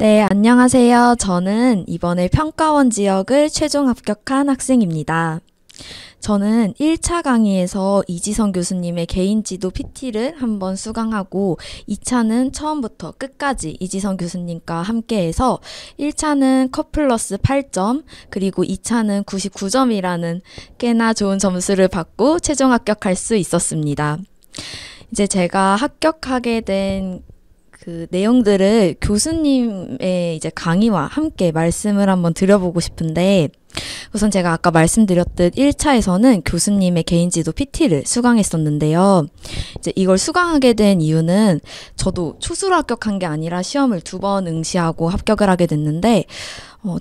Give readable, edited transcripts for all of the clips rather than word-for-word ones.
네, 안녕하세요. 저는 이번에 평가원 지역을 최종 합격한 학생입니다. 저는 1차 강의에서 이지성 교수님의 개인지도 PT를 한번 수강하고 2차는 처음부터 끝까지 이지성 교수님과 함께해서 1차는 컷 플러스 8점, 그리고 2차는 99점이라는 꽤나 좋은 점수를 받고 최종 합격할 수 있었습니다. 이제 제가 합격하게 된 그 내용들을 교수님의 이제 강의와 함께 말씀을 한번 드려보고 싶은데, 우선 제가 아까 말씀드렸듯 1차에서는 교수님의 개인지도 PT를 수강했었는데요. 이제 이걸 수강하게 된 이유는 저도 초수로 합격한 게 아니라 시험을 2번 응시하고 합격을 하게 됐는데,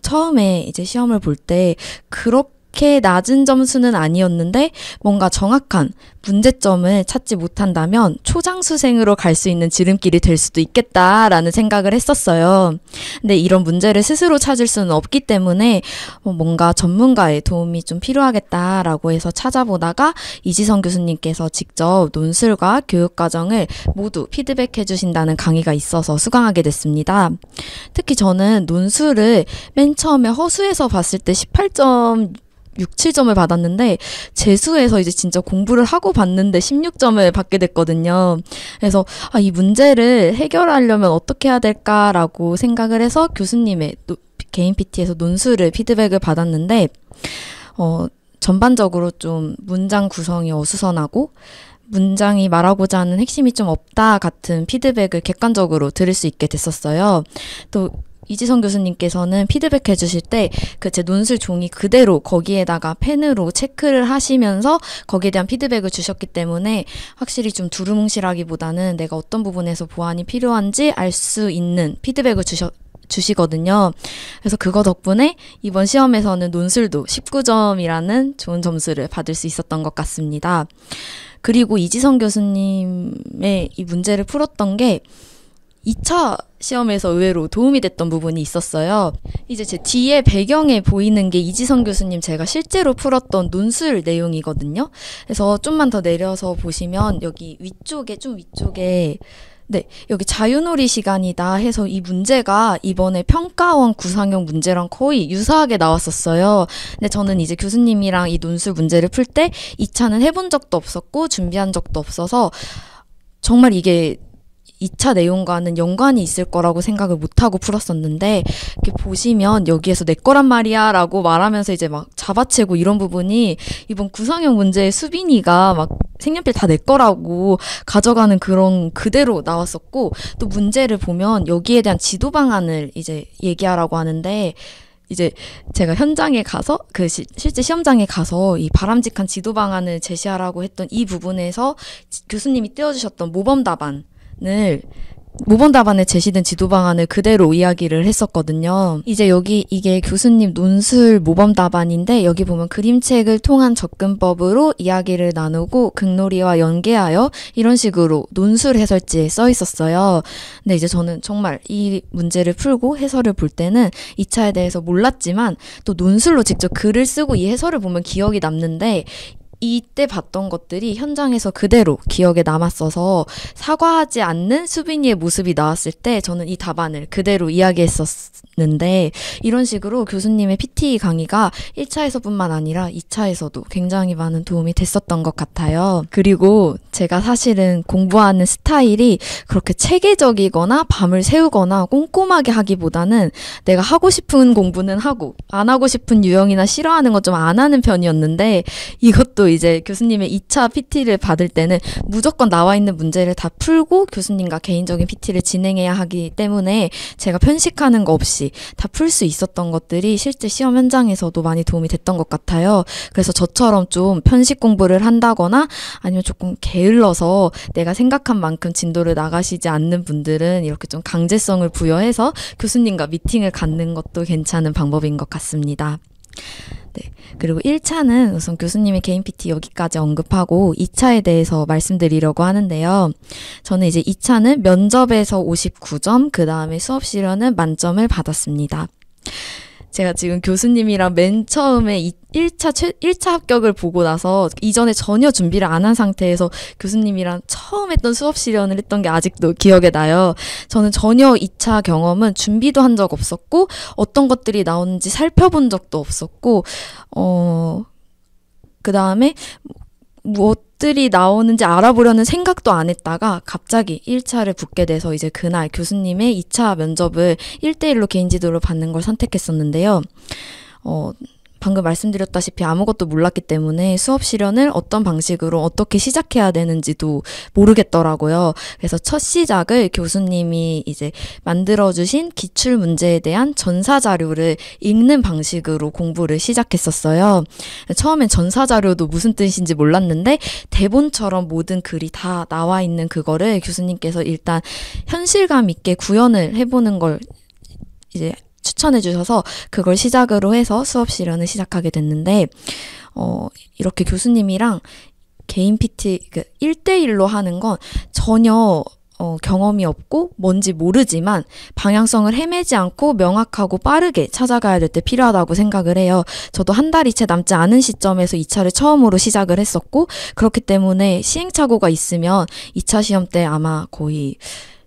처음에 이제 시험을 볼 때 그렇게 낮은 점수는 아니었는데 뭔가 정확한 문제점을 찾지 못한다면 초장수생으로 갈 수 있는 지름길이 될 수도 있겠다라는 생각을 했었어요. 근데 이런 문제를 스스로 찾을 수는 없기 때문에 뭔가 전문가의 도움이 좀 필요하겠다라고 해서 찾아보다가 이지성 교수님께서 직접 논술과 교육과정을 모두 피드백해 주신다는 강의가 있어서 수강하게 됐습니다. 특히 저는 논술을 맨 처음에 허수에서 봤을 때 18점 6, 7점을 받았는데 재수에서 이제 진짜 공부를 하고 봤는데 16점을 받게 됐거든요. 그래서 이 문제를 해결하려면 어떻게 해야 될까라고 생각을 해서 교수님의 개인 PT에서 논술을 피드백을 받았는데 전반적으로 좀 문장 구성이 어수선하고 문장이 말하고자 하는 핵심이 좀 없다 같은 피드백을 객관적으로 들을 수 있게 됐었어요. 또 이지성 교수님께서는 피드백 해주실 때 제 논술 종이 그대로 거기에다가 펜으로 체크를 하시면서 거기에 대한 피드백을 주셨기 때문에 확실히 좀 두루뭉실하기보다는 내가 어떤 부분에서 보완이 필요한지 알 수 있는 피드백을 주시거든요. 그래서 그거 덕분에 이번 시험에서는 논술도 19점이라는 좋은 점수를 받을 수 있었던 것 같습니다. 그리고 이지성 교수님의 이 문제를 풀었던 게 2차 시험에서 의외로 도움이 됐던 부분이 있었어요. 이제 제 뒤에 배경에 보이는 게 이지성 교수님 제가 실제로 풀었던 논술 내용이거든요. 그래서 좀만 더 내려서 보시면 여기 좀 위쪽에 네, 여기 자유놀이 시간이다 해서 이 문제가 이번에 평가원 구상형 문제랑 거의 유사하게 나왔었어요. 근데 저는 이제 교수님이랑 이 논술 문제를 풀 때 2차는 해본 적도 없었고 준비한 적도 없어서 정말 이게 2차 내용과는 연관이 있을 거라고 생각을 못하고 풀었었는데, 이렇게 보시면 여기에서 내 거란 말이야 라고 말하면서 이제 막 잡아채고 이런 부분이 이번 구상형 문제의 수빈이가 막 색연필 다 내 거라고 가져가는 그런 그대로 나왔었고, 또 문제를 보면 여기에 대한 지도 방안을 이제 얘기하라고 하는데, 이제 제가 현장에 가서 실제 시험장에 가서 이 바람직한 지도 방안을 제시하라고 했던 이 부분에서 교수님이 띄워주셨던 모범 답안에 제시된 지도 방안을 그대로 이야기를 했었거든요. 이제 여기 이게 교수님 논술 모범 답안인데, 여기 보면 그림책을 통한 접근법으로 이야기를 나누고 극놀이와 연계하여 이런 식으로 논술 해설지에 써 있었어요. 근데 이제 저는 정말 이 문제를 풀고 해설을 볼 때는 2차에 대해서 몰랐지만 또 논술로 직접 글을 쓰고 이 해설을 보면 기억이 남는데, 이때 봤던 것들이 현장에서 그대로 기억에 남았어서 사과하지 않는 수빈이의 모습이 나왔을 때 저는 이 답안을 그대로 이야기했었는데, 이런 식으로 교수님의 PT 강의가 1차에서뿐만 아니라 2차에서도 굉장히 많은 도움이 됐었던 것 같아요. 그리고 제가 사실은 공부하는 스타일이 그렇게 체계적이거나 밤을 새우거나 꼼꼼하게 하기보다는 내가 하고 싶은 공부는 하고 안 하고 싶은 유형이나 싫어하는 거 좀 안 하는 편이었는데, 이것도 이제 교수님의 2차 PT를 받을 때는 무조건 나와 있는 문제를 다 풀고 교수님과 개인적인 PT를 진행해야 하기 때문에 제가 편식하는 거 없이 다 풀 수 있었던 것들이 실제 시험 현장에서도 많이 도움이 됐던 것 같아요. 그래서 저처럼 좀 편식 공부를 한다거나 아니면 조금 게을러서 내가 생각한 만큼 진도를 나가시지 않는 분들은 이렇게 좀 강제성을 부여해서 교수님과 미팅을 갖는 것도 괜찮은 방법인 것 같습니다. 네. 그리고 1차는 우선 교수님의 개인 PT 여기까지 언급하고 2차에 대해서 말씀드리려고 하는데요. 저는 이제 2차는 면접에서 59점, 그 다음에 수업 실현은 만점을 받았습니다. 제가 지금 교수님이랑 맨 처음에 1차 합격을 보고 나서 이전에 전혀 준비를 안 한 상태에서 교수님이랑 처음 했던 수업 실연을 했던 게 아직도 기억에 나요. 저는 전혀 2차 경험은 준비도 한 적 없었고 어떤 것들이 나오는지 살펴본 적도 없었고 그 다음에 무엇들이 나오는지 알아보려는 생각도 안 했다가 갑자기 1차를 붙게 돼서 이제 그날 교수님의 2차 면접을 1대1로 개인 지도를 받는 걸 선택했었는데요. 방금 말씀드렸다시피 아무것도 몰랐기 때문에 수업 실연을 어떤 방식으로 어떻게 시작해야 되는지도 모르겠더라고요. 그래서 첫 시작을 교수님이 이제 만들어주신 기출 문제에 대한 전사 자료를 읽는 방식으로 공부를 시작했었어요. 처음엔 전사 자료도 무슨 뜻인지 몰랐는데 대본처럼 모든 글이 다 나와 있는 그거를 교수님께서 일단 현실감 있게 구현을 해보는 걸 이제 추천해 주셔서 그걸 시작으로 해서 수업 실연을 시작하게 됐는데 이렇게 교수님이랑 개인 PT 1대1로 하는 건 전혀 경험이 없고 뭔지 모르지만 방향성을 헤매지 않고 명확하고 빠르게 찾아가야 될 때 필요하다고 생각을 해요. 저도 한 달이 채 남지 않은 시점에서 2차를 처음으로 시작을 했었고 그렇기 때문에 시행착오가 있으면 2차 시험 때 아마 거의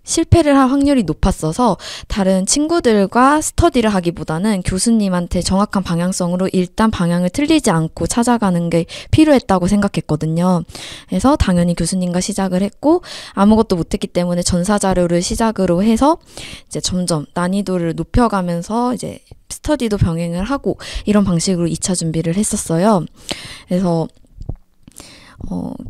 실패를 할 확률이 높았어서 다른 친구들과 스터디를 하기보다는 교수님한테 정확한 방향성으로 일단 방향을 틀리지 않고 찾아가는 게 필요했다고 생각했거든요. 그래서 당연히 교수님과 시작을 했고 아무것도 못했기 때문에 전사 자료를 시작으로 해서 이제 점점 난이도를 높여가면서 이제 스터디도 병행을 하고 이런 방식으로 2차 준비를 했었어요. 그래서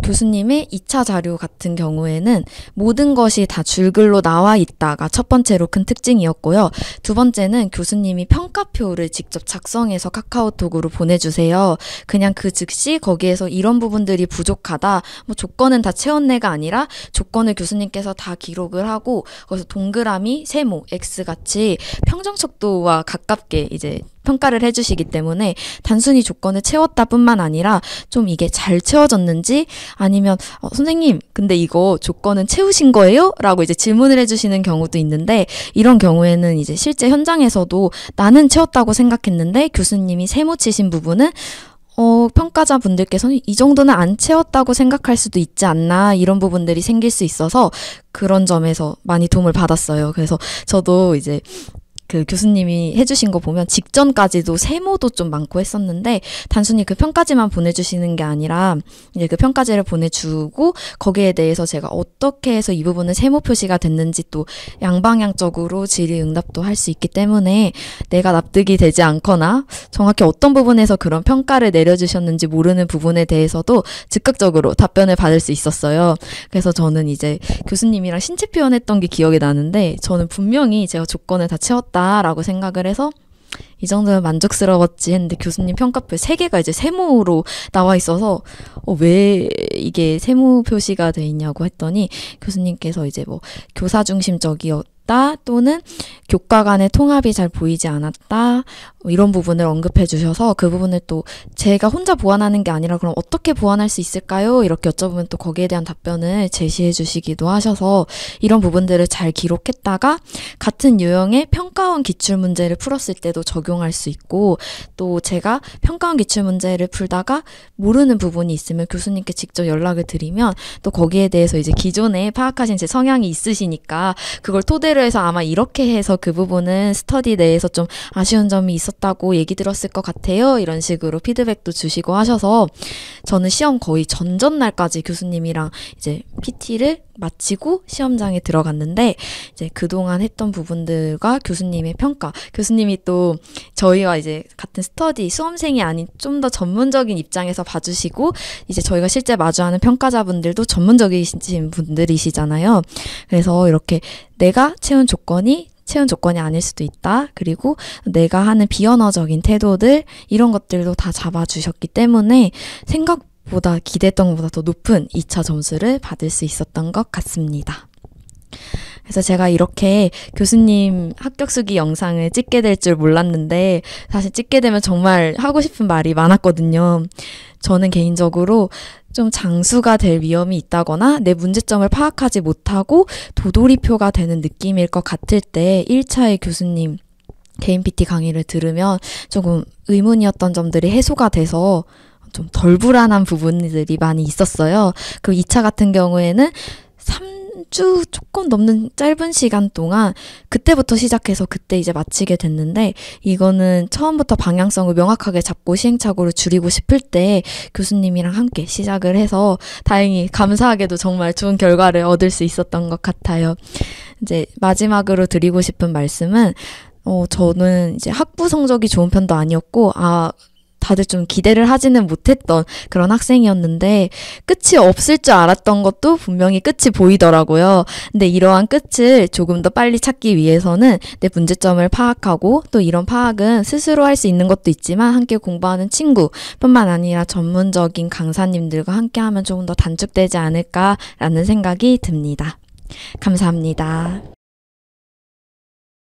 교수님의 2차 자료 같은 경우에는 모든 것이 다 줄글로 나와 있다가 첫 번째로 큰 특징이었고요. 두 번째는 교수님이 평가표를 직접 작성해서 카카오톡으로 보내주세요. 그냥 그 즉시 거기에서 이런 부분들이 부족하다, 뭐 조건은 다 채웠네가 아니라 조건을 교수님께서 다 기록을 하고 거기서 동그라미, 세모, X같이 평정척도와 가깝게 이제 평가를 해주시기 때문에 단순히 조건을 채웠다 뿐만 아니라 좀 이게 잘 채워졌는지 아니면 선생님 근데 이거 조건은 채우신 거예요? 라고 이제 질문을 해주시는 경우도 있는데 이런 경우에는 이제 실제 현장에서도 나는 채웠다고 생각했는데 교수님이 세모 치신 부분은 평가자분들께서는 이 정도는 안 채웠다고 생각할 수도 있지 않나 이런 부분들이 생길 수 있어서 그런 점에서 많이 도움을 받았어요. 그래서 저도 이제 그 교수님이 해주신 거 보면 직전까지도 세모도 좀 많고 했었는데 단순히 그 평가지만 보내주시는 게 아니라 이제 그 평가지를 보내주고 거기에 대해서 제가 어떻게 해서 이 부분은 세모 표시가 됐는지 또 양방향적으로 질의응답도 할 수 있기 때문에 내가 납득이 되지 않거나 정확히 어떤 부분에서 그런 평가를 내려주셨는지 모르는 부분에 대해서도 즉각적으로 답변을 받을 수 있었어요. 그래서 저는 이제 교수님이랑 신체 표현했던 게 기억이 나는데 저는 분명히 제가 조건을 다 채웠다라고 생각을 해서 이 정도면 만족스러웠지 했는데 교수님 평가표에 3개가 이제 세모로 나와 있어서 왜 이게 세모 표시가 돼 있냐고 했더니 교수님께서 이제 뭐 교사 중심적이었다 또는 교과 간의 통합이 잘 보이지 않았다 이런 부분을 언급해 주셔서 그 부분을 또 제가 혼자 보완하는 게 아니라 그럼 어떻게 보완할 수 있을까요? 이렇게 여쭤보면 또 거기에 대한 답변을 제시해 주시기도 하셔서 이런 부분들을 잘 기록했다가 같은 유형의 평가원 기출문제를 풀었을 때도 적용할 수 있고 또 제가 평가원 기출문제를 풀다가 모르는 부분이 있으면 교수님께 직접 연락을 드리면 또 거기에 대해서 이제 기존에 파악하신 제 성향이 있으시니까 그걸 토대로 해서 아마 이렇게 해서 그 부분은 스터디 내에서 좀 아쉬운 점이 있었다고 얘기 들었을 것 같아요. 이런 식으로 피드백도 주시고 하셔서 저는 시험 거의 전전날까지 교수님이랑 이제 PT를 마치고 시험장에 들어갔는데 이제 그동안 했던 부분들과 교수님의 평가 교수님이 또 저희와 이제 같은 스터디 수험생이 아닌 좀 더 전문적인 입장에서 봐주시고 이제 저희가 실제 마주하는 평가자분들도 전문적이신 분들이시잖아요. 그래서 이렇게 내가 채운 조건이 아닐 수도 있다. 그리고 내가 하는 비언어적인 태도들 이런 것들도 다 잡아주셨기 때문에 생각보다 기대했던 것보다 더 높은 2차 점수를 받을 수 있었던 것 같습니다. 그래서 제가 이렇게 교수님 합격수기 영상을 찍게 될 줄 몰랐는데 사실 찍게 되면 정말 하고 싶은 말이 많았거든요. 저는 개인적으로 좀 장수가 될 위험이 있다거나 내 문제점을 파악하지 못하고 도돌이표가 되는 느낌일 것 같을 때 1차의 교수님 개인 PT 강의를 들으면 조금 의문이었던 점들이 해소가 돼서 좀 덜 불안한 부분들이 많이 있었어요. 그리고 2차 같은 경우에는 3주 조금 넘는 짧은 시간 동안 그때부터 시작해서 그때 이제 마치게 됐는데, 이거는 처음부터 방향성을 명확하게 잡고 시행착오를 줄이고 싶을 때 교수님이랑 함께 시작을 해서 다행히 감사하게도 정말 좋은 결과를 얻을 수 있었던 것 같아요. 이제 마지막으로 드리고 싶은 말씀은 저는 이제 학부 성적이 좋은 편도 아니었고, 다들 좀 기대를 하지는 못했던 그런 학생이었는데, 끝이 없을 줄 알았던 것도 분명히 끝이 보이더라고요. 근데 이러한 끝을 조금 더 빨리 찾기 위해서는 내 문제점을 파악하고, 또 이런 파악은 스스로 할 수 있는 것도 있지만 함께 공부하는 친구뿐만 아니라 전문적인 강사님들과 함께하면 조금 더 단축되지 않을까라는 생각이 듭니다. 감사합니다.